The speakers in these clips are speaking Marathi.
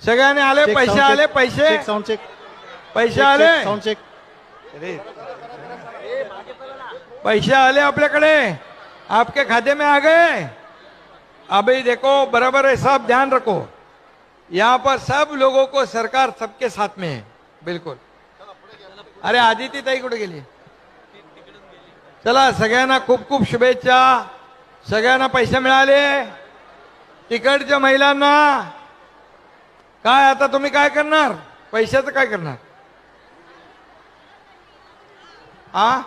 सगळ्यांनी आले पैसे आले पैसे साउंड चेक पैसे आले साउंड चेक पैसे आले आपल्याकडे आपके खाते में आ गए। अभी देखो बराबर है सब ध्यान रखो यहाँ पर सब लोगों को सरकार सबके साथ में है बिल्कुल। अरे आदिती ताई कुठे गेली? चला सगळ्यांना खूप खूप शुभेच्छा। सगळ्यांना पैसे मिळाले तिकडच्या महिलांना काय आता तुम्ही काय करणार पैशाचं काय करणार? हा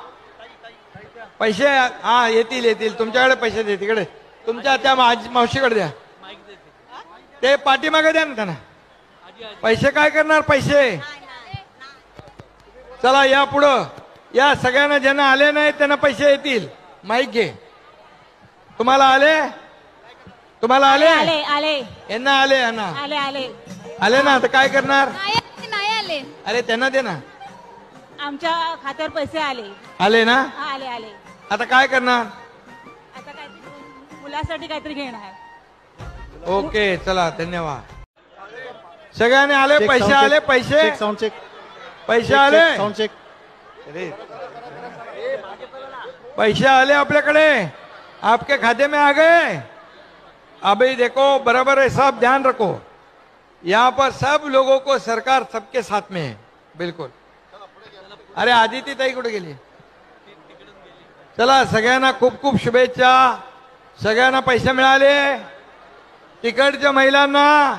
पैसे हा येतील येतील तुमच्याकडे पैसे दे तिकडे तुमच्या त्या मावशीकडे द्या ते पाठीमागे द्या ना त्यांना पैसे काय करणार पैसे। चला या पुढं या सगळ्यांना ज्यांना आले नाही त्यांना पैसे येतील। माईक घे तुम्हाला आले तुम्हाला आले आले आले यांना आले यांना आले आले आले ना आता काय करणार? नाही आले अरे त्यांना दे ना आमच्या खात्यावर पैसे आले आले ना आले आले आता काय करणार? आता काहीतरी मुलासाठी काहीतरी घेणार। ओके चला धन्यवाद। सगळ्यांनी आले पैसे आले पैसे साउंड चेक पैसे आले साउंड चेक पैसे आले आपल्याकडे आपके खाते में आ गए। अभी देखो बराबर है सब ध्यान रखो यहाँ पर सब लोगों को सरकार सबके साथ में है बिल्कुल। अरे आदिती ताई कुठे गेली? चला सगळ्यांना खूप खूप शुभेच्छा। सगळ्यांना पैसे मिळाले तिकडच्या महिलांना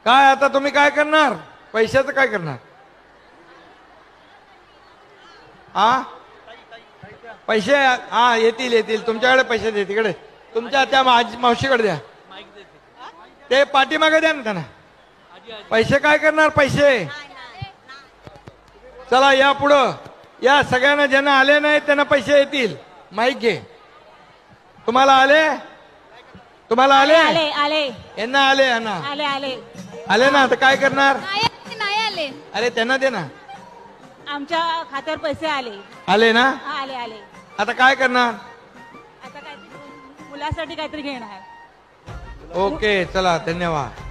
काय आता तुम्ही काय करणार पैशाचं काय करणार? हा पैसे हा येतील येतील तुमच्याकडे पैसे दे तिकडे तुमच्या त्या मावशीकडे द्या ते पाठीमागे द्या ना त्यांना पैसे काय करणार पैसे। चला या पुढं या सगळ्यांना ज्यांना आले नाही त्यांना पैसे येतील। माईक घे तुम्हाला आले तुम्हाला आले आले आले यांना आले यांना आले आले आले ना आता काय करणार? नाही आले अरे त्यांना दे ना आमच्या खात्यावर पैसे आले आले ना आले आले आता काय करणार? आता काहीतरी मुलासाठी काहीतरी घेणार। ओके चला धन्यवाद।